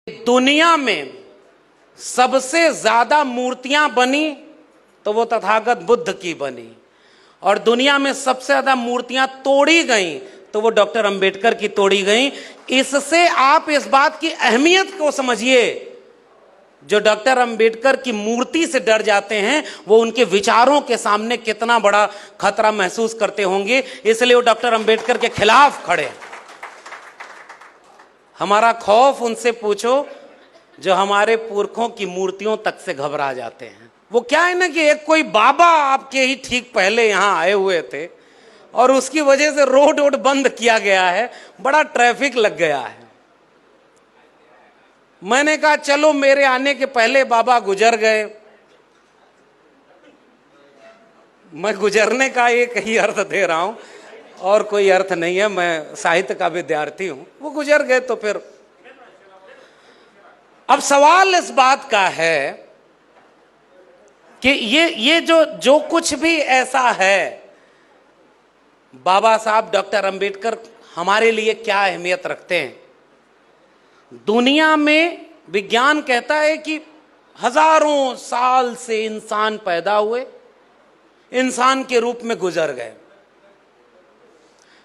दुनिया में सबसे ज्यादा मूर्तियां बनी तो वो तथागत बुद्ध की बनी, और दुनिया में सबसे ज्यादा मूर्तियां तोड़ी गई तो वो डॉक्टर अंबेडकर की तोड़ी गई। इससे आप इस बात की अहमियत को समझिए, जो डॉक्टर अंबेडकर की मूर्ति से डर जाते हैं वो उनके विचारों के सामने कितना बड़ा खतरा महसूस करते होंगे, इसलिए वो डॉक्टर अंबेडकर के खिलाफ खड़े। हमारा खौफ उनसे पूछो जो हमारे पुरखों की मूर्तियों तक से घबरा जाते हैं। वो क्या है ना कि एक कोई बाबा आपके ही ठीक पहले यहां आए हुए थे और उसकी वजह से रोड बंद किया गया है, बड़ा ट्रैफिक लग गया है। मैंने कहा चलो मेरे आने के पहले बाबा गुजर गए, मैं गुजरने का एक ही अर्थ दे रहा हूं और कोई अर्थ नहीं है, मैं साहित्य का विद्यार्थी हूं। वो गुजर गए तो फिर अब सवाल इस बात का है कि ये जो कुछ भी ऐसा है, बाबा साहब डॉक्टर अंबेडकर हमारे लिए क्या अहमियत रखते हैं। दुनिया में विज्ञान कहता है कि हजारों साल से इंसान पैदा हुए, इंसान के रूप में गुजर गए।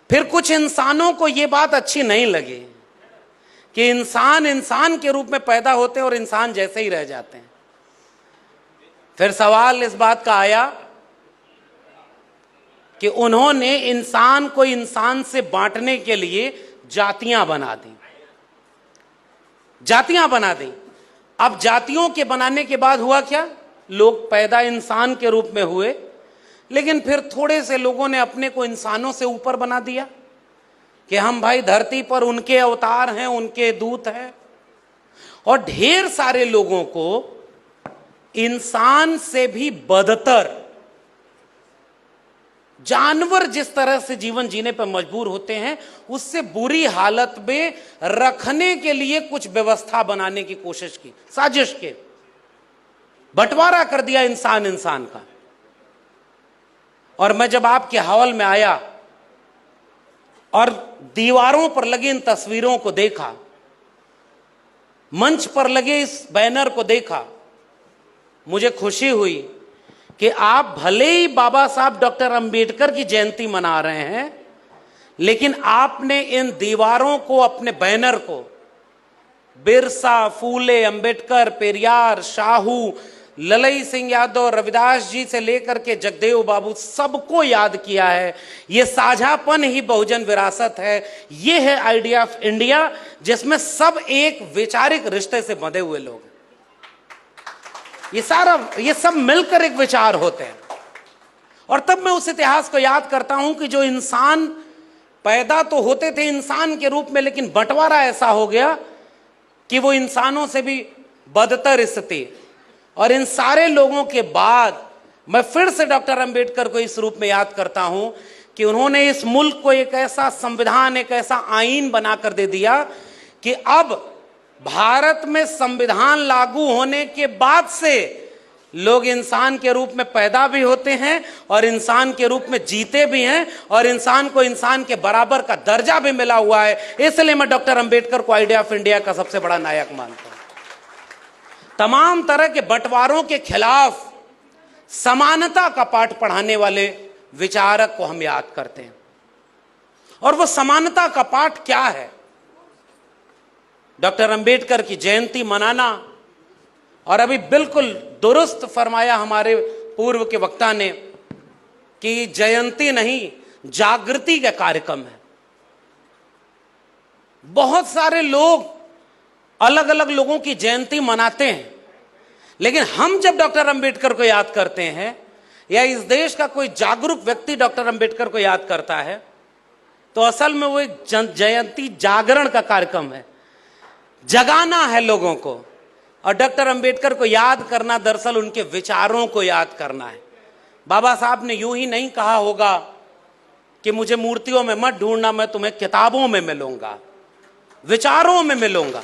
फिर कुछ इंसानों को यह बात अच्छी नहीं लगी कि इंसान के रूप में पैदा होते हैं और इंसान जैसे ही रह जाते हैं। फिर सवाल इस बात का आया कि उन्होंने इंसान को इंसान से बांटने के लिए जातियां बना दी। अब जातियों के बनाने के बाद हुआ क्या, लोग पैदा इंसान के रूप में हुए, लेकिन फिर थोड़े से लोगों ने अपने को इंसानों से ऊपर बना दिया कि हम भाई धरती पर उनके अवतार हैं, उनके दूत हैं। और ढेर सारे लोगों को इंसान से भी बदतर, जानवर जिस तरह से जीवन जीने पर मजबूर होते हैं उससे बुरी हालत में रखने के लिए कुछ व्यवस्था बनाने की कोशिश की, साजिश के बंटवारा कर दिया इंसान का। और मैं जब आपके हॉल में आया और दीवारों पर लगी इन तस्वीरों को देखा, मंच पर लगे इस बैनर को देखा, मुझे खुशी हुई कि आप भले ही बाबा साहब डॉक्टर अंबेडकर की जयंती मना रहे हैं, लेकिन आपने इन दीवारों को, अपने बैनर को बिरसा, फूले, अंबेडकर, पेरियार, साहू, ललई सिंह यादव, रविदास जी से लेकर के जगदेव बाबू, सबको याद किया है। यह साझापन ही बहुजन विरासत है। यह है आइडिया ऑफ इंडिया, जिसमें सब एक वैचारिक रिश्ते से बंधे हुए लोग, ये सब मिलकर एक विचार होते हैं। और तब मैं उस इतिहास को याद करता हूं कि जो इंसान पैदा तो होते थे इंसान के रूप में, लेकिन बंटवारा ऐसा हो गया कि वो इंसानों से भी बदतर स्थिति। और इन सारे लोगों के बाद मैं फिर से डॉक्टर अंबेडकर को इस रूप में याद करता हूं कि उन्होंने इस मुल्क को एक ऐसा संविधान, एक ऐसा आईन बनाकर दे दिया कि अब भारत में संविधान लागू होने के बाद से लोग इंसान के रूप में पैदा भी होते हैं और इंसान के रूप में जीते भी हैं, और इंसान को इंसान के बराबर का दर्जा भी मिला हुआ है। इसलिए मैं डॉक्टर अंबेडकर को आइडिया ऑफ इंडिया का सबसे बड़ा नायक मानता हूं। तमाम तरह के बंटवारों के खिलाफ समानता का पाठ पढ़ाने वाले विचारक को हम याद करते हैं। और वो समानता का पाठ क्या है? डॉक्टर अंबेडकर की जयंती मनाना, और अभी बिल्कुल दुरुस्त फरमाया हमारे पूर्व के वक्ता ने कि जयंती नहीं, जागृति का कार्यक्रम है। बहुत सारे लोग अलग अलग लोगों की जयंती मनाते हैं, लेकिन हम जब डॉक्टर अंबेडकर को याद करते हैं या इस देश का कोई जागरूक व्यक्ति डॉक्टर अंबेडकर को याद करता है, तो असल में वो एक जयंती जागरण का कार्यक्रम है। जगाना है लोगों को, और डॉक्टर अंबेडकर को याद करना दरअसल उनके विचारों को याद करना है। बाबा साहब ने यूं ही नहीं कहा होगा कि मुझे मूर्तियों में मत ढूंढना, मैं तुम्हें किताबों में मिलूंगा, विचारों में मिलूंगा।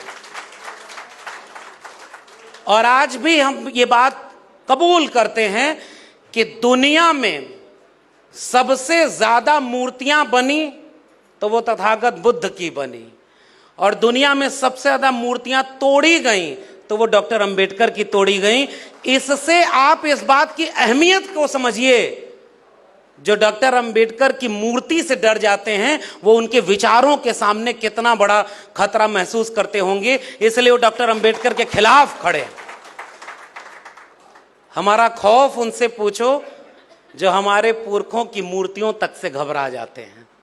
और आज भी हम ये बात कबूल करते हैं कि दुनिया में सबसे ज्यादा मूर्तियां बनी तो वो तथागत बुद्ध की बनी, और दुनिया में सबसे ज्यादा मूर्तियां तोड़ी गई तो वो डॉक्टर अंबेडकर की तोड़ी गई। इससे आप इस बात की अहमियत को समझिए, जो डॉक्टर अंबेडकर की मूर्ति से डर जाते हैं वो उनके विचारों के सामने कितना बड़ा खतरा महसूस करते होंगे, इसलिए वो डॉक्टर अंबेडकर के खिलाफ खड़े। हमारा खौफ उनसे पूछो जो हमारे पुरखों की मूर्तियों तक से घबरा जाते हैं।